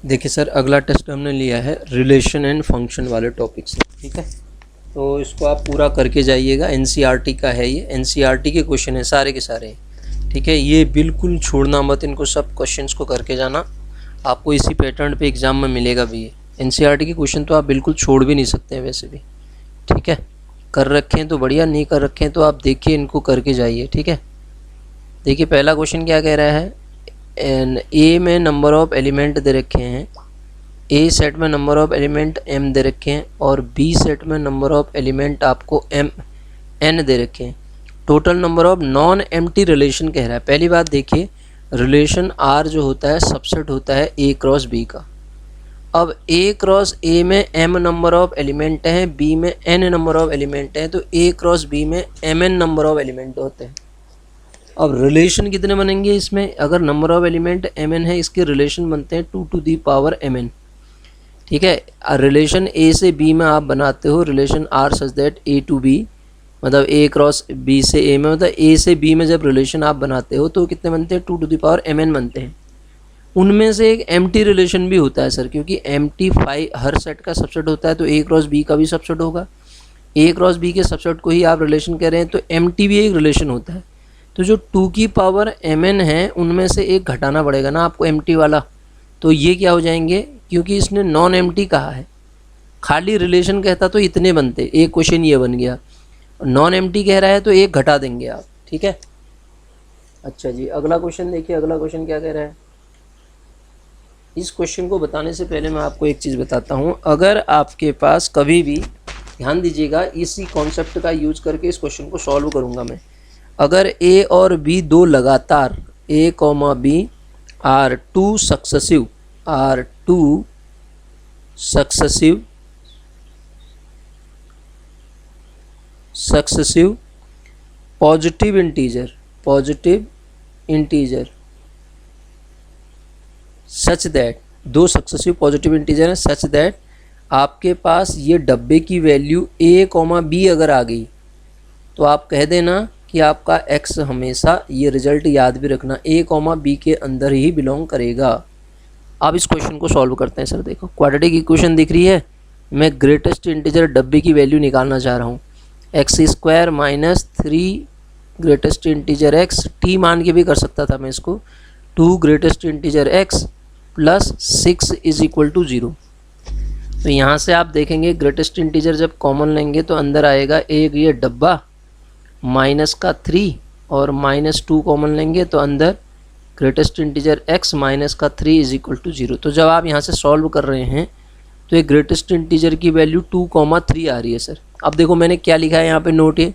देखिए सर, अगला टेस्ट हमने लिया है रिलेशन एंड फंक्शन वाले टॉपिक से, ठीक है। तो इसको आप पूरा करके जाइएगा। एनसीईआरटी का है ये, एनसीईआरटी के क्वेश्चन है सारे के सारे, ठीक है। ये बिल्कुल छोड़ना मत, इनको सब क्वेश्चंस को करके जाना। आपको इसी पैटर्न पे एग्जाम में मिलेगा भी ये। एनसीईआरटी के क्वेश्चन तो आप बिल्कुल छोड़ भी नहीं सकते हैं वैसे भी, ठीक है। कर रखे हैं तो बढ़िया, नहीं कर रखे हैं तो आप देखिए, इनको करके जाइए, ठीक है। देखिए पहला क्वेश्चन क्या कह रहा है, ए में नंबर ऑफ एलिमेंट दे रखे हैं, ए सेट में नंबर ऑफ एलिमेंट एम दे रखे हैं और बी सेट में नंबर ऑफ एलिमेंट आपको एम एन दे रखे हैं। Total number of non empty relation कह रहा है। पहली बात देखिए, रिलेशन आर जो होता है सबसेट होता है ए क्रॉस बी का। अब ए क्रॉस ए में एम नंबर ऑफ एलिमेंट हैं, बी में एन नंबर ऑफ एलिमेंट हैं, तो ए क्रॉस बी में M N number of element होते हैं। अब रिलेशन कितने बनेंगे इसमें, अगर number of element M N है, इसके रिलेशन बनते हैं 2 to the power M N, ठीक है। रिलेशन ए से बी में आप बनाते हो relation R such that A to B, मतलब ए क्रॉस बी से ए में, मतलब ए से बी में जब रिलेशन आप बनाते हो तो कितने बनते हैं 2 to the power M N बनते हैं। उनमें से एक एम्प्टी रिलेशन भी होता है सर, क्योंकि एम्प्टी हर सेट का सबसेट होता है, तो ए क्रॉस बी का भी सबसेट होगा। ए क्रॉस बी के सबसेट को ही आप रिलेशन कह रहे हैं, तो एम्प्टी भी एक रिलेशन होता है। तो जो 2 की पावर एम एन है उनमें से एक घटाना पड़ेगा ना आपको एम्प्टी वाला, तो ये क्या हो जाएंगे, क्योंकि इसने नॉन एम्प्टी कहा है। खाली रिलेशन कहता तो इतने बनते, एक क्वेश्चन ये बन गया। नॉन एम्प्टी कह रहा है तो एक घटा देंगे आप, ठीक है। अच्छा जी, अगला क्वेश्चन देखिए, अगला क्वेश्चन क्या कह रहा है। इस क्वेश्चन को बताने से पहले मैं आपको एक चीज़ बताता हूँ। अगर आपके पास कभी भी, ध्यान दीजिएगा, इसी कॉन्सेप्ट का यूज करके इस क्वेश्चन को सॉल्व करूँगा मैं। अगर ए और बी दो लगातार, A comma B are two successive positive integer such that, दो सक्सेसिव पॉजिटिव इंटीजर हैं सच दैट आपके पास ये डब्बे की वैल्यू ए कॉमा बी अगर आ गई, तो आप कह देना कि आपका x हमेशा, ये रिजल्ट याद भी रखना, a कॉमा बी के अंदर ही बिलोंग करेगा। अब इस क्वेश्चन को सॉल्व करते हैं सर। देखो क्वाड्रेटिक इक्वेशन दिख रही है, मैं ग्रेटेस्ट इंटीजर डब्बे की वैल्यू निकालना चाह रहा हूँ। x² minus 3 greatest integer x, t मान के भी कर सकता था मैं इसको, 2 greatest integer x plus 6 is equal to 0। तो यहाँ से आप देखेंगे ग्रेटेस्ट इंटीजर जब कॉमन लेंगे तो अंदर आएगा एक ये डब्बा माइनस का 3 और माइनस 2 कॉमन लेंगे तो अंदर ग्रेटेस्ट इंटीजर x माइनस का 3 इज इक्वल टू 0। तो जब आप यहाँ से सॉल्व कर रहे हैं तो एक ग्रेटेस्ट इंटीजर की वैल्यू 2,3 आ रही है सर। अब देखो मैंने क्या लिखा है यहाँ पे, नोट है,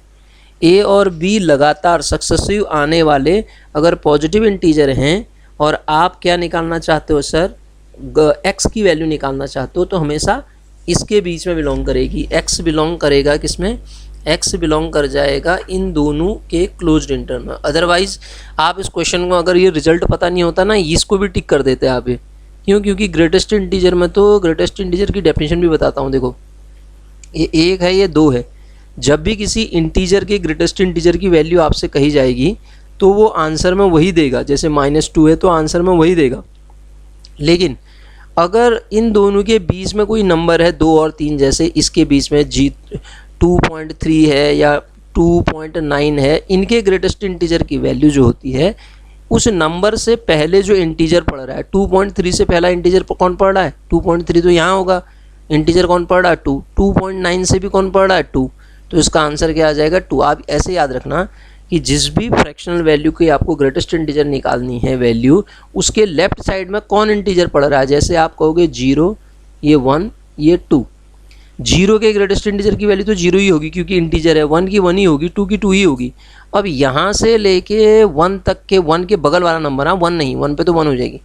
a और b लगातार सक्सेसिव आने वाले अगर पॉजिटिव इंटीजर हैं और आप क्या निकालना चाहते हो सर, x की वैल्यू निकालना चाहते हो, तो हमेशा इसके बीच में बिलोंग करेगी। x बिलोंग करेगा किसमें, x बिलोंग कर जाएगा इन दोनों के क्लोज्ड इंटरवल में। अदरवाइज आप इस क्वेश्चन को, अगर ये रिजल्ट पता नहीं होता ना, इसको भी टिक कर देते आप ये। क्यों, क्योंकि ग्रेटेस्ट इंटीजर में, तो ग्रेटेस्ट इंटीजर की डेफिनेशन भी बताता हूँ। देखो ये 1 है, ये 2 है। जब भी किसी इंटीजर के ग्रेटेस्ट इंटीजर की वैल्यू आपसे कही जाएगी तो वो आंसर में वही देगा, जैसे -2 है तो आंसर में वही देगा। लेकिन अगर इन दोनों के बीच में कोई नंबर है 2 और 3, जैसे इसके बीच में 2.3 है या 2.9 है, इनके ग्रेटेस्ट इंटीजर की वैल्यू जो होती है उस नंबर से पहले जो इंटीजर पढ़ रहा है, 2.3 से पहला इंटीजर कौन पढ़ रहा है, 2.3 तो यहाँ होगा, इंटीजर कौन पढ़ रहा है 2, 2.9 से भी कौन पढ़ रहा है 2, तो इसका आंसर क्या आ जाएगा 2। आप ऐसे याद रखना कि जिस भी फ्रैक्शनल वैल्यू की आपको ग्रेटेस्ट इंटीजर निकालनी है वैल्यू, उसके लेफ्ट साइड में कौन इंटीजर पढ़ रहा है। जैसे आप कहोगे 0, ये 1, ये 2, 0 के ग्रेटेस्ट इंटीजर की वैल्यू तो 0 ही होगी क्योंकि इंटीजर है, 1 की 1 ही होगी, 2 की 2 ही होगी। अब यहाँ से लेके 1 तक के 1 के बगल वाला नंबर, हाँ 1 नहीं, 1 पे तो 1 हो जाएगी,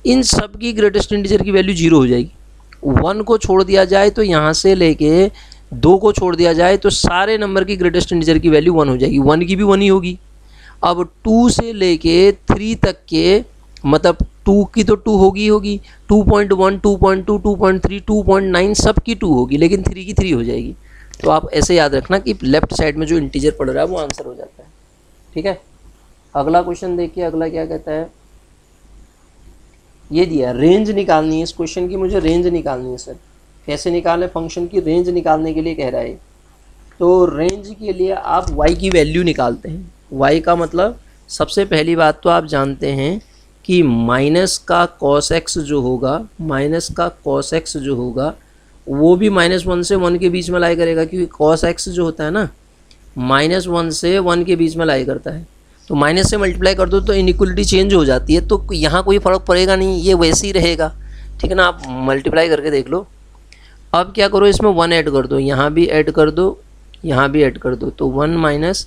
इन सब की ग्रेटेस्ट इंटीजर की वैल्यू 0 हो जाएगी। 1 को छोड़ दिया जाए तो यहाँ से लेके 2 को छोड़ दिया जाए तो सारे नंबर की ग्रेटेस्ट इंटीजर की वैल्यू 1 हो जाएगी, 1 की भी 1 ही होगी। अब 2 से लेके 3 तक के, मतलब 2 की तो 2 होगी 2.1, 2.2, 2.3, 2.9 सब की 2 होगी, लेकिन 3 की 3 हो जाएगी। तो आप ऐसे याद रखना कि लेफ्ट साइड में जो इंटीजर पड़ रहा है वो आंसर हो जाता है, ठीक है। अगला क्वेश्चन देखिए, अगला क्या कहता है, ये दिया रेंज निकालनी है इस क्वेश्चन की, मुझे रेंज निकालनी है सर। कैसे निकालें, फंक्शन की रेंज निकालने के लिए कह रहा है। तो रेंज के लिए आप y की वैल्यू निकालते हैं। y का मतलब सबसे पहली बात तो आप जानते हैं कि माइनस का cos x जो होगा, माइनस का cos x जो होगा वो भी -1 से 1 के बीच में लाई करेगा, क्योंकि cos x जो होता है ना -1 से 1 के बीच में लाई करता है। तो माइनस से मल्टीप्लाई कर दो तो इनइक्वलिटी चेंज हो जाती है, तो यहाँ कोई फ़र्क पड़ेगा नहीं, ये वैसे ही रहेगा। ठीक है ना, आप मल्टीप्लाई करके देख लो। अब क्या करो, इसमें 1 ऐड कर दो, यहाँ भी ऐड कर दो, यहाँ भी ऐड कर दो, तो 1 माइनस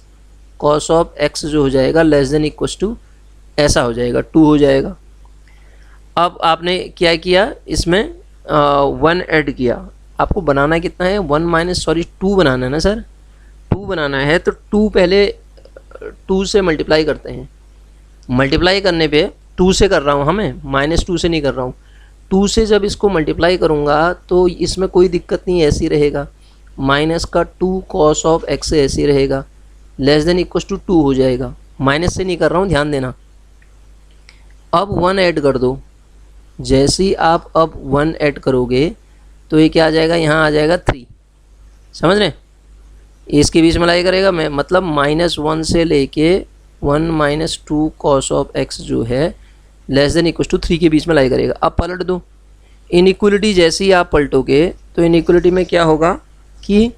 कॉस ऑफ x जो हो जाएगा लेस देन इक्वस टू ऐसा हो जाएगा, 2 हो जाएगा। अब आपने क्या किया, इसमें 1 ऐड किया। आपको बनाना कितना है, 2 बनाना है ना सर, 2 बनाना है। तो 2 पहले 2 से मल्टीप्लाई करते हैं। मल्टीप्लाई करने पे 2 से कर रहा हूँ, हमें -2 से नहीं कर रहा हूँ। 2 से जब इसको मल्टीप्लाई करूँगा तो इसमें कोई दिक्कत नहीं, ऐसी रहेगा। माइनस का 2 कॉस ऑफ x ऐसी रहेगा, लेस देन इक्वस टू 2 हो जाएगा। माइनस से नहीं कर रहा हूँ, ध्यान देना। अब 1 ऐड कर दो। जैसे ही आप अब 1 ऐड करोगे तो ये क्या आ जाएगा, यहाँ आ जाएगा 3। समझ रहे हैं, इसके बीच में लाई करेगा मैं, मतलब -1 से लेके 1 - 2 कॉस ऑफ x जो है लेस देन इक्वस टू 3 के बीच में लाई करेगा। अब पलट दो। इनइक्वलिटी जैसे ही आप पलटोगे तो इनइक्वलिटी में क्या होगा कि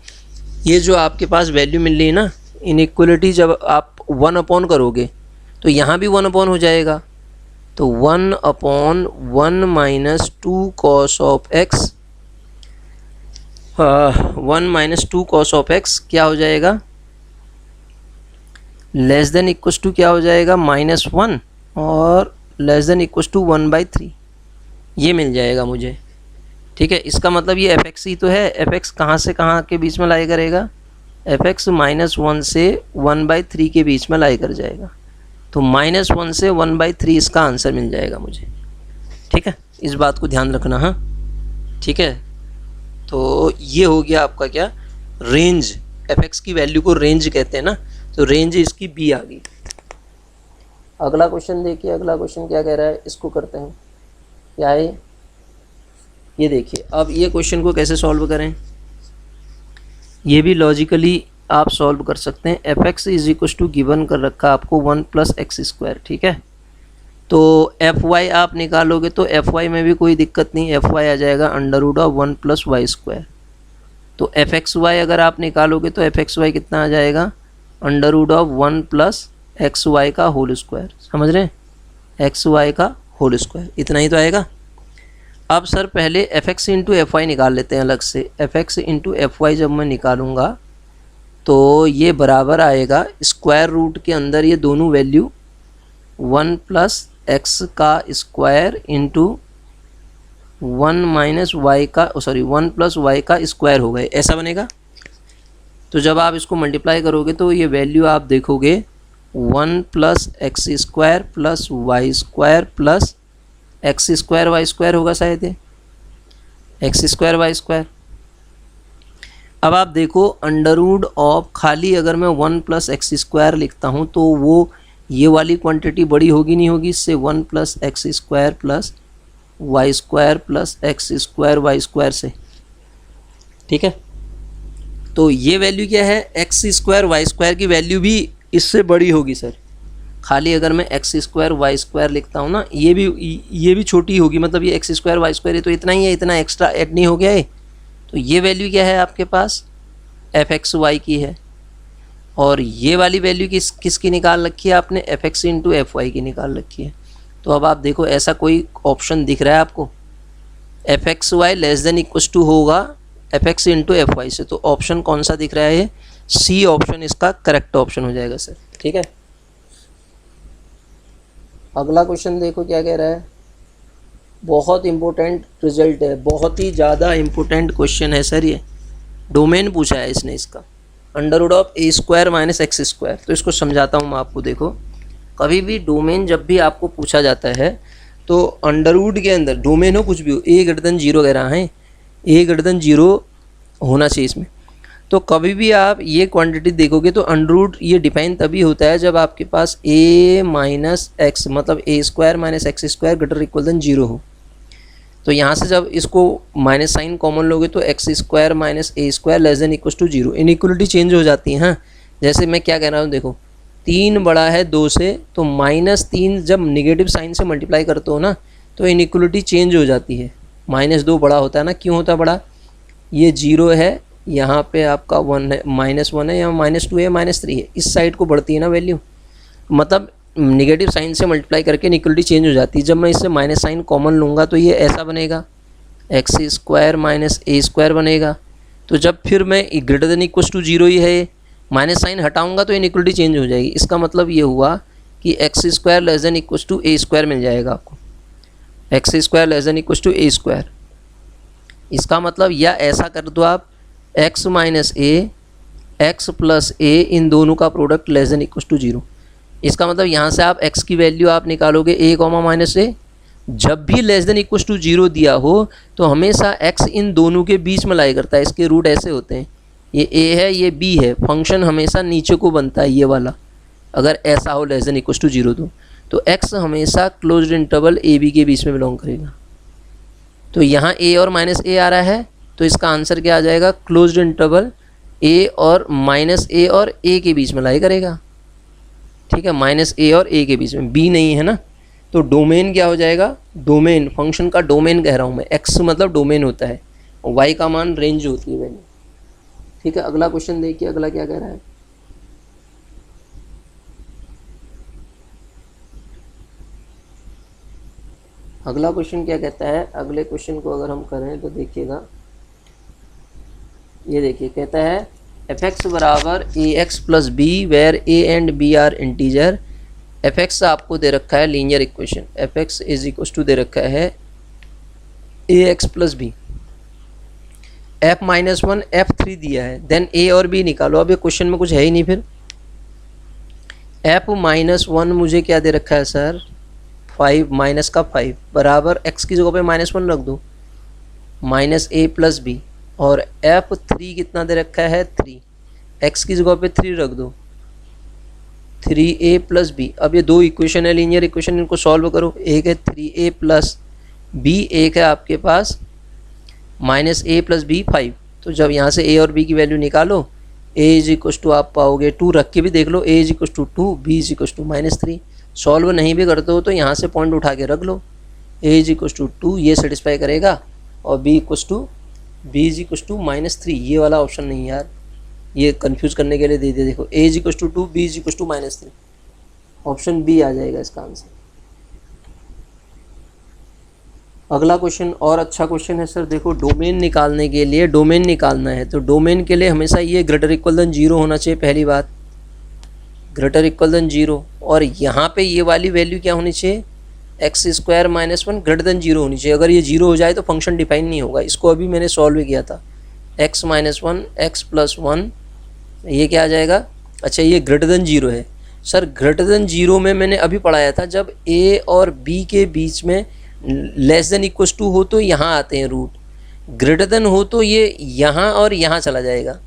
ये जो आपके पास वैल्यू मिल रही है ना, इनइक्वलिटी जब आप 1 अपॉन करोगे तो यहाँ भी 1 अपॉन हो जाएगा। तो 1 upon 1 - 2 cos of x, 1 - 2 cos of x क्या हो जाएगा, लेस देन इक्वस टू क्या हो जाएगा, -1 और लेस देन इक्वस टू 1/3 ये मिल जाएगा मुझे। ठीक है, इसका मतलब ये fx ही तो है। fx कहाँ से कहाँ के बीच में लाई करेगा, fx -1 से 1/3 के बीच में लाई कर जाएगा। तो -1 से 1/3 इसका आंसर मिल जाएगा मुझे। ठीक है, इस बात को ध्यान रखना। हाँ ठीक है, तो ये हो गया आपका क्या, रेंज। fx की वैल्यू को रेंज कहते हैं ना, तो रेंज इसकी b आ गई। अगला क्वेश्चन देखिए, अगला क्वेश्चन क्या कह रहा है, इसको करते हैं। क्या है ये देखिए। अब ये क्वेश्चन को कैसे सॉल्व करें, ये भी लॉजिकली आप सॉल्व कर सकते हैं। F X is equal to given कर रखा आपको 1 + x²। ठीक है, तो एफ वाई आप निकालोगे तो एफ वाई में भी कोई दिक्कत नहीं, एफ वाई आ जाएगा √1 + y²। तो एफ एक्स वाई अगर आप निकालोगे तो एफ एक्स वाई कितना आ जाएगा, √1 + xy का होल स्क्वायर। समझ रहे हैं, xy का होल स्क्वायर, इतना ही तो आएगा। अब सर पहले F X into F Y निकाल लेते हैं अलग से। F X into F Y जब मैं निकालूंगा तो ये बराबर आएगा स्क्वायर रूट के अंदर ये दोनों वैल्यू 1 + x का स्क्वायर इंटू 1 - y का 1 + y का स्क्वायर हो गए, ऐसा बनेगा। तो जब आप इसको मल्टीप्लाई करोगे तो ये वैल्यू आप देखोगे 1 + x² + y² + x² y² होगा शायद, ये x² y²। अब आप देखो अंडरवुड ऑफ, खाली अगर मैं 1 + x² लिखता हूँ तो वो ये वाली क्वांटिटी बड़ी होगी नहीं होगी इससे, 1 + x² + y² + x² y² से। ठीक है, तो ये वैल्यू क्या है, x² y² की वैल्यू भी इससे बड़ी होगी सर। खाली अगर मैं x² y² लिखता हूँ ना, ये भी छोटी होगी, मतलब ये x² y² है तो इतना ही है, इतना एक्स्ट्रा ऐड नहीं हो गया है। तो ये वैल्यू क्या है आपके पास, एफ एक्स वाई की है। और ये वाली वैल्यू किसकी निकाल रखी है आपने, F X into F Y की निकाल रखी है। तो अब आप देखो ऐसा कोई ऑप्शन दिख रहा है आपको, F X Y less than equals to होगा F X into F Y से, तो ऑप्शन कौन सा दिख रहा है, सी ऑप्शन इसका करेक्ट ऑप्शन हो जाएगा सर। ठीक है, अगला क्वेश्चन देखो क्या कह रहा है, बहुत इंपॉर्टेंट रिजल्ट है, बहुत ही ज़्यादा इंपॉर्टेंट क्वेश्चन है सर। ये डोमेन पूछा है इसने इसका, √a² - x²। तो इसको समझाता हूँ मैं आपको। देखो कभी भी डोमेन जब भी आपको पूछा जाता है तो अंडरवुड के अंदर डोमेन हो कुछ भी हो, a > 0 कह रहा है, a > 0 होना चाहिए इसमें। तो कभी भी आप ये क्वांटिटी देखोगे तो अंडर रूट ये डिफाइन तभी होता है जब आपके पास a माइनस एक्स मतलब a square minus X square greater equal than 0 हो। तो यहाँ से जब इसको माइनस साइन कॉमन लोगे तो X square minus A square less than equal to 0, inequality change हो जाती है। हाँ, जैसे मैं क्या कह रहा हूँ देखो, 3 बड़ा है 2 से, तो -3 जब निगेटिव साइन से मल्टीप्लाई करते हो ना तो इनइक्वलिटी चेंज हो जाती है। -2 बड़ा होता है ना, क्यों होता है बड़ा? ये 0 है, यहाँ पे आपका 1 है, -1 है, यहाँ -2 है, -3 है, इस साइड को बढ़ती है ना वैल्यू, मतलब निगेटिव साइन से मल्टीप्लाई करके इनइक्वलिटी चेंज हो जाती है। जब मैं इससे माइनस साइन कॉमन लूँगा तो ये ऐसा बनेगा, x square minus A square बनेगा। तो जब फिर मैं ग्रेटर देन इक्वल टू 0 ही है, माइनस साइन हटाऊँगा तो इनइक्वलिटी चेंज हो जाएगी। इसका मतलब ये हुआ कि X square less than equal to A square मिल जाएगा आपको, X square less than equal to A square. इसका मतलब या ऐसा कर दो आप, X minus A X plus A इन दोनों का product less than equal to 0। इसका मतलब यहाँ से आप x की वैल्यू आप निकालोगे a कॉमा माइनस ए, जब भी लेस देन इक्वल टू 0 दिया हो तो हमेशा x इन दोनों के बीच में लाई करता है। इसके रूट ऐसे होते हैं, ये a है ये b है, फंक्शन हमेशा नीचे को बनता है ये वाला, अगर ऐसा हो लेस देन इक्वल टू 0 तो x हमेशा क्लोज्ड इंटरवल a b के बीच में बिलोंग करेगा। तो यहाँ a और माइनस a आ रहा है, तो इसका आंसर क्या आ जाएगा? क्लोज्ड इंटरवल a और माइनस a और a के बीच में लाई करेगा। ठीक है, -a और a के बीच में, b नहीं है ना। तो डोमेन क्या हो जाएगा? डोमेन, फंक्शन का डोमेन कह रहा हूँ मैं, x मतलब डोमेन होता है और y का मान रेंज होती है वैल्यू। ठीक है, अगला क्वेश्चन देखिए, अगला क्या कह रहा है। अगला क्वेश्चन क्या कहता है? अगले क्वेश्चन को अगर हम करें तो देखिएगा, ये देखिए कहता है एफ एक्स बराबर A X plus B where A and B are integer. F X आपको दे रखा है linear equation, F X is equal to दे रखा है A X plus B, F minus 1 F3 दिया है, देन ए और बी निकालो। अब ये क्वेश्चन में कुछ है ही नहीं, फिर एफ माइनस 1 मुझे क्या दे रखा है सर? 5 माइनस का 5 बराबर एक्स की जगह पे -1 रख दो, माइनस ए प्लस बी, और F3 कितना दे रखा है? 3, x की जगह पे 3 रख दो, 3a प्लस बी। अब ये दो इक्वेशन है लीनियर इक्वेशन, इनको सॉल्व करो। एक है 3a प्लस बी, एक है आपके पास -a प्लस बी 5। तो जब यहाँ से a और b की वैल्यू निकालो, a इज इक्वल टू आप पाओगे 2, रख के भी देख लो, a is equal to 2, b is equal to -3। Solve नहीं भी करते हो तो यहाँ से पॉइंट उठा के रख लो, a इज इक्वल टू 2 ये सेटिस्फाई करेगा, और b इज इक्वल टू -3। ये वाला ऑप्शन नहीं यार, ये कंफ्यूज करने के लिए दे दिया। देखो a is equal to 2, b is equal to -3, option B आ जाएगा इसका आंसर। अगला क्वेश्चन और अच्छा क्वेश्चन है सर। देखो डोमेन निकालने के लिए, डोमेन निकालना है तो डोमेन के लिए हमेशा ये ग्रेटर इक्वल देन 0 होना चाहिए, पहली बात ग्रेटर इक्वल देन 0। और यहाँ पे ये वाली वैल्यू क्या होनी चाहिए? X square minus 1 greater than 0 होनी चाहिए। अगर ये 0 हो जाए तो फंक्शन डिफाइन नहीं होगा। इसको अभी मैंने सॉल्व किया था, एक्स माइनस 1 एक्स प्लस 1, ये क्या आ जाएगा? अच्छा ये ग्रेटर देन 0 है सर। ग्रेटर देन 0 में मैंने अभी पढ़ाया था, जब a और b के बीच में लेस देन इक्वल टू हो तो यहाँ आते हैं रूट, ग्रेटर देन हो तो ये यहाँ और यहाँ चला जाएगा।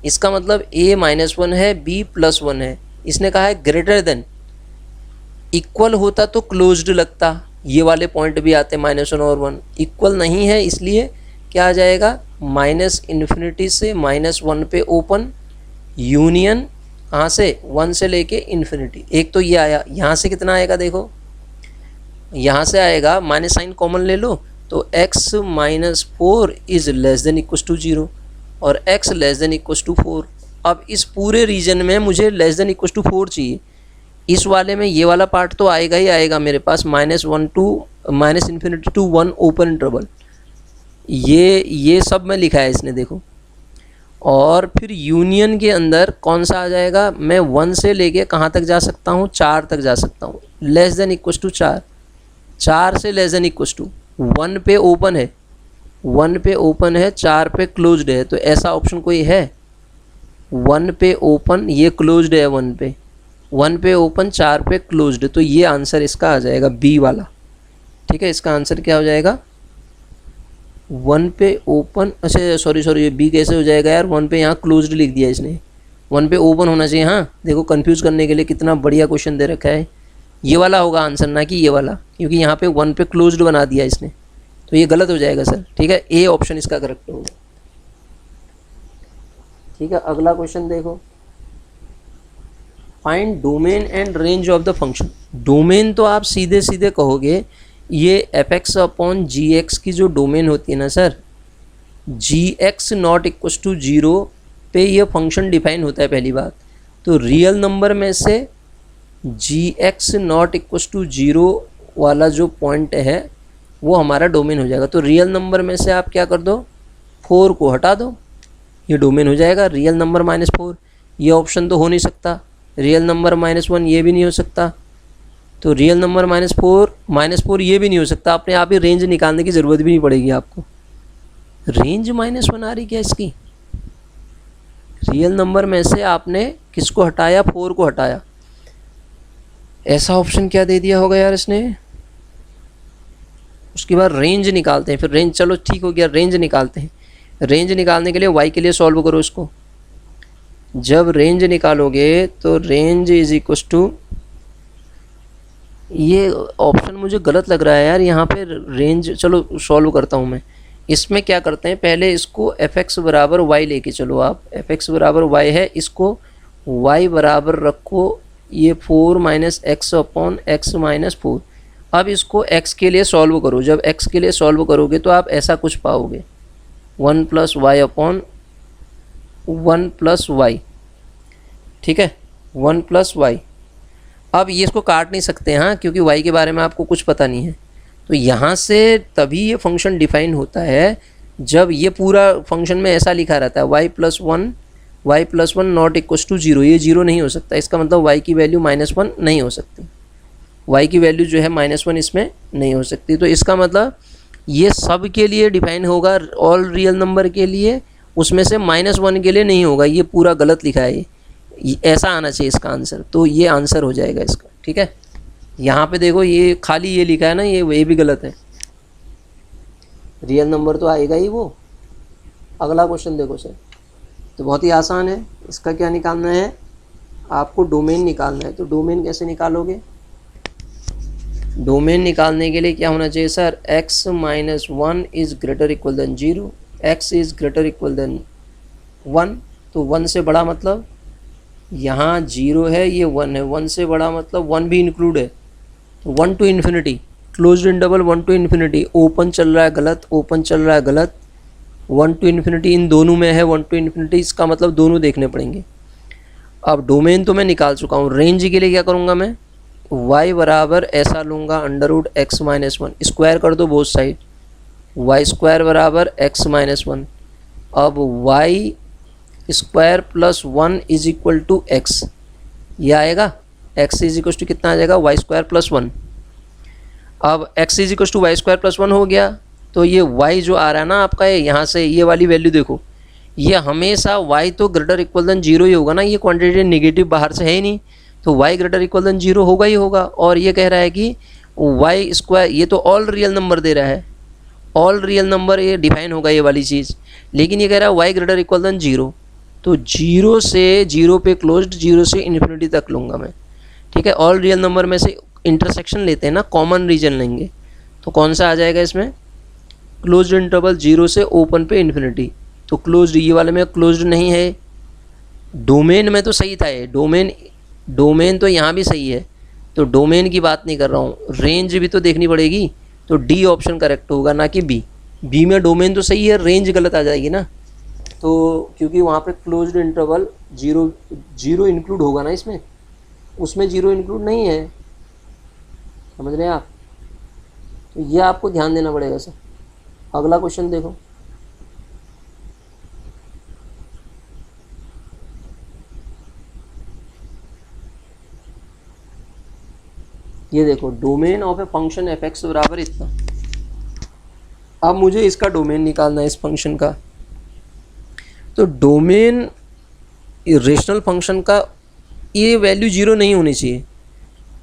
इसका मतलब a माइनस 1 है, b प्लस 1 है, इसने कहा है ग्रेटर देन। इक्वल होता तो क्लोज्ड लगता, ये वाले पॉइंट भी आते -1 और 1। इक्वल नहीं है इसलिए क्या आ जाएगा? -∞ से -1 पे ओपन, यूनियन कहाँ से? 1 से लेके इन्फिनिटी। एक तो ये आया, यहाँ से कितना आएगा? देखो यहाँ से आएगा, माइनस साइन कॉमन ले लो तो x minus 4 is less than equal to 0 और x less than equal to 4। अब इस पूरे रीजन में मुझे लेस देन इक्वल टू 4 चाहिए। इस वाले में ये वाला पार्ट तो आएगा ही आएगा मेरे पास, -1 टू -∞ टू 1 ओपन इंटरवल, ये सब में लिखा है इसने देखो। और फिर यूनियन के अंदर कौन सा आ जाएगा? मैं 1 से लेके कहाँ तक जा सकता हूँ? 4 तक जा सकता हूँ, लेस देन इक्वल टू 4। 4 से लेस देन इक्वल टू 1 पे ओपन है, 1 पे ओपन है, 4 पे क्लोज्ड है। तो ऐसा ऑप्शन कोई है? 1 पे ओपन, ये क्लोज्ड है 1 पे, 1 पे ओपन 4 पे क्लोज्ड, तो ये आंसर इसका आ जाएगा बी वाला। ठीक है, इसका आंसर क्या हो जाएगा? 1 पे ओपन, अच्छा सॉरी ये बी कैसे हो जाएगा यार, 1 पे यहाँ क्लोज्ड लिख दिया इसने, 1 पे ओपन होना चाहिए। हाँ देखो कंफ्यूज करने के लिए कितना बढ़िया क्वेश्चन दे रखा है। ये वाला होगा आंसर, ना कि ये वाला, क्योंकि यहाँ पे 1 पे क्लोज्ड बना दिया इसने, तो ये गलत हो जाएगा सर। ठीक है, ए ऑप्शन इसका करेक्ट होगा। ठीक है, अगला क्वेश्चन देखो, find domain and range of the function. Domain तो आप सीधे सीधे कहोगे ये F X upon G X की जो डोमेन होती है ना sir, G X not equal to zero पे ये फंक्शन डिफाइन होता है पहली बात। तो रियल नंबर में से G X not equal to zero वाला जो पॉइंट है वो हमारा डोमेन हो जाएगा। तो रियल नंबर में से आप क्या कर दो, 4 को हटा दो, ये डोमेन हो जाएगा। रियल नंबर -4, ये ऑप्शन तो हो नहीं सकता। रियल नंबर -1, ये भी नहीं हो सकता। तो रियल नंबर -4 ये भी नहीं हो सकता। अपने आप ही रेंज निकालने की ज़रूरत भी नहीं पड़ेगी आपको। रेंज -1 आ रही क्या इसकी? रियल नंबर में से आपने किसको हटाया, 4 को हटाया। ऐसा ऑप्शन क्या दे दिया होगा यार इसने। उसके बाद रेंज निकालते हैं, फिर रेंज, चलो ठीक हो गया, रेंज निकालते हैं। रेंज निकालने के लिए y के लिए सॉल्व करो इसको। जब रेंज निकालोगे तो रेंज इज इक्वल टू, ये ऑप्शन मुझे गलत लग रहा है यार, यहाँ पे रेंज, चलो सॉल्व करता हूँ मैं। इसमें क्या करते हैं, पहले इसको एफ एक्स बराबर वाई लेके चलो आप। एफ एक्स बराबर वाई है, इसको y बराबर रखो ये 4 minus x upon x minus 4। अब इसको x के लिए सॉल्व करो। जब x के लिए सॉल्व करोगे तो आप ऐसा कुछ पाओगे, 1 plus Y upon 1 plus Y. ठीक है, 1 प्लस वाई। अब ये इसको काट नहीं सकते हाँ, क्योंकि y के बारे में आपको कुछ पता नहीं है। तो यहाँ से तभी ये फंक्शन डिफाइन होता है जब ये पूरा फंक्शन में ऐसा लिखा रहता है y plus one not equal to zero. ये जीरो नहीं हो सकता, इसका मतलब y की वैल्यू -1 नहीं हो सकती। y की वैल्यू जो है -1 इसमें नहीं हो सकती। तो इसका मतलब ये सब के लिए डिफाइन होगा, ऑल रियल नंबर के लिए, उसमें से -1 के लिए नहीं होगा। ये पूरा गलत लिखा है, ये ऐसा आना चाहिए इसका आंसर। तो ये आंसर हो जाएगा इसका। ठीक है, यहाँ पे देखो ये खाली ये लिखा है ना, ये भी गलत है। रियल नंबर तो आएगा ही वो। अगला क्वेश्चन देखो सर, तो बहुत ही आसान है। इसका क्या निकालना है, आपको डोमेन निकालना है। तो डोमेन कैसे निकालोगे, डोमेन निकालने के लिए क्या होना चाहिए sir, x minus 1 is greater equal than 0, x is greater equal than 1। तो 1 से बड़ा मतलब यहाँ 0 है, ये 1 है। 1 से बड़ा मतलब 1 भी इंक्लूड है। तो 1 to infinity, closed interval 1 to infinity, open चल रहा है गलत, ओपन चल रहा है गलत, 1 टू इन्फिनिटी इन दोनों में है। 1 टू इन्फिनिटी, इसका मतलब दोनों देखने पड़ेंगे। अब डोमेन तो मैं निकाल चुका हूँ। रेंज के लिए क्या करूँगा मैं, y बराबर ऐसा लूँगा √x माइनस 1, स्क्वायर कर दो बोथ साइड, y स्क्वायर बराबर x माइनस 1। अब y square plus 1 is equal to x, ये आएगा। x इज इक्वल टू कितना आ जाएगा, y स्क्वायर प्लस 1। अब x is equal to Y square plus 1 हो गया। तो ये y जो आ रहा है ना आपका, यहाँ से ये वाली वैल्यू देखो, ये हमेशा y तो ग्रेटर इक्वल देन 0 ही होगा ना। ये क्वांटिटी नेगेटिव बाहर से है ही नहीं, तो y ग्रेटर इक्वल देन 0 होगा ही होगा। और ये कह रहा है कि y स्क्वायर, ये तो ऑल रियल नंबर दे रहा है, ऑल रियल नंबर ये डिफाइन होगा ये वाली चीज़। लेकिन ये कह रहा है y ग्रेटर इक्वल देन 0, तो 0 से 0 पे क्लोज्ड, 0 से इन्फिनिटी तक लूँगा मैं। ठीक है, ऑल रियल नंबर में से इंटरसेक्शन लेते हैं ना, कॉमन रीजन लेंगे। तो कौन सा आ जाएगा इसमें, क्लोज्ड इंटरवल 0 से ओपन पे इन्फिनिटी। तो क्लोज्ड, ये वाले में क्लोज्ड नहीं है। डोमेन में तो सही था ये, डोमेन तो यहाँ भी सही है। तो डोमेन की बात नहीं कर रहा हूँ, रेंज भी तो देखनी पड़ेगी। तो डी ऑप्शन करेक्ट होगा, ना कि बी में डोमेन तो सही है, रेंज गलत आ जाएगी ना। तो क्योंकि वहाँ पे क्लोज्ड इंटरवल 0 इंक्लूड होगा ना इसमें, उसमें 0 इंक्लूड नहीं है, समझ रहे हैं आप। तो ये आपको ध्यान देना पड़ेगा सर। अगला क्वेश्चन देखो, ये देखो, domain of a function F X बराबर इतना। अब मुझे इसका डोमेन निकालना है इस फंक्शन का। तो डोमेन रेशनल फंक्शन का ये वैल्यू 0 नहीं होनी चाहिए,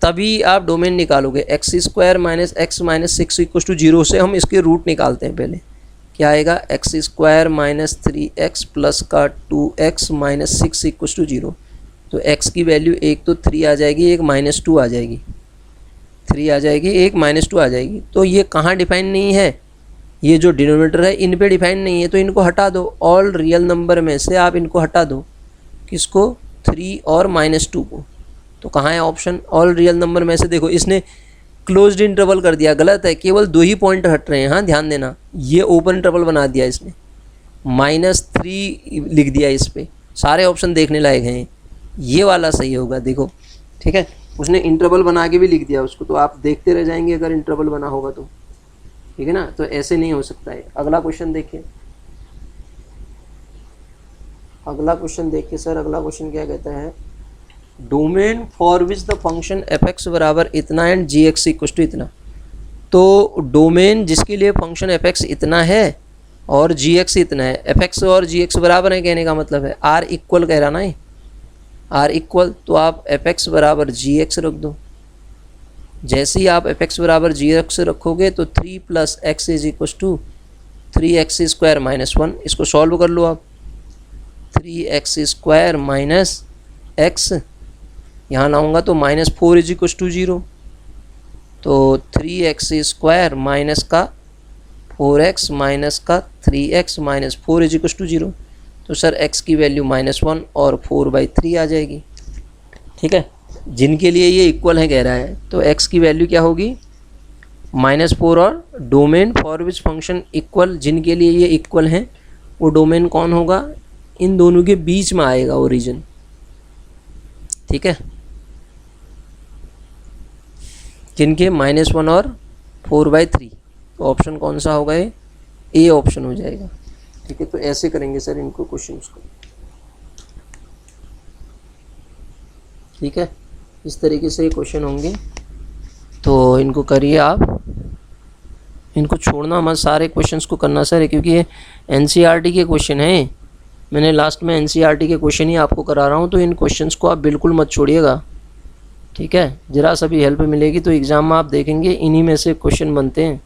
तभी आप डोमेन निकालोगे। X square minus X minus 6 equal to 0 से हम इसके रूट निकालते हैं पहले। क्या आएगा, x square minus 3x plus का 2x माइनस 6 इक्वस टू 0। तो x की वैल्यू एक तो 3 आ जाएगी, एक -2 आ जाएगी, 3 आ जाएगी, एक -2 आ जाएगी। तो ये कहाँ डिफाइन नहीं है, ये जो डिनोमिनेटर है इन पे डिफाइन नहीं है, तो इनको हटा दो। ऑल रियल नंबर में से आप इनको हटा दो, किसको, 3 और -2 को। तो कहाँ है ऑप्शन, ऑल रियल नंबर में से। देखो इसने क्लोज्ड इंटरवल कर दिया, गलत है, केवल 2 ही पॉइंट हट रहे हैं, हाँ ध्यान देना। ये ओपन इंटरवल बना दिया इसने, -3 लिख दिया इस पर, सारे ऑप्शन देखने लायक हैं, ये वाला सही होगा। देखो ठीक है, उसने इंटरवल बना के भी लिख दिया उसको, तो आप देखते रह जाएंगे अगर इंटरवल बना होगा तो, ठीक है ना। तो ऐसे नहीं हो सकता है। अगला क्वेश्चन देखिए, अगला क्वेश्चन देखिए सर। अगला क्वेश्चन क्या कहता है, domain for which the function F X बराबर इतना and G X equal to इतना। तो डोमेन जिसके लिए फंक्शन एफ एक्स इतना है और जी एक्स इतना है, एफ एक्स और जी एक्स बराबर है कहने का मतलब है, आर इक्वल कह रहा ना ये, आर इक्वल। तो आप एफ एक्स बराबर जी एक्स रख दो। जैसे ही आप एफ एक्स बराबर जी एक्स रखोगे तो 3 + x is equal to 3x square minus 1। इसको सॉल्व कर लो आप, 3x स्क्वायर माइनस x, यहाँ लाऊंगा तो -4 इज इक्वल टू 0। तो 3x स्क्वायर माइनस का 4x माइनस का 3x minus 4 is equal to 0। तो सर x की वैल्यू -1 और 4/3 आ जाएगी, ठीक है। जिनके लिए ये इक्वल है कह रहा है, तो x की वैल्यू क्या होगी, -4। और domain for which function equal, जिनके लिए ये इक्वल हैं वो डोमेन कौन होगा, इन दोनों के बीच में आएगा ओरिजिन, ठीक है। जिनके -1 और 4/3, तो ऑप्शन कौन सा होगा, ये ए ऑप्शन हो जाएगा, ठीक है। तो ऐसे करेंगे सर इनको क्वेश्चंस को, ठीक है। इस तरीके से क्वेश्चन होंगे, तो इनको करिए आप, इनको छोड़ना मत, सारे क्वेश्चंस को करना सर, क्योंकि ये एनसीईआरटी के क्वेश्चन हैं। मैंने लास्ट में एनसीईआरटी के क्वेश्चन ही आपको करा रहा हूँ, तो इन क्वेश्चंस को आप बिल्कुल मत छोड़िएगा, ठीक है। ज़रा सा भी हेल्प मिलेगी तो एग्ज़ाम में आप देखेंगे इन्हीं में से क्वेश्चन बनते हैं।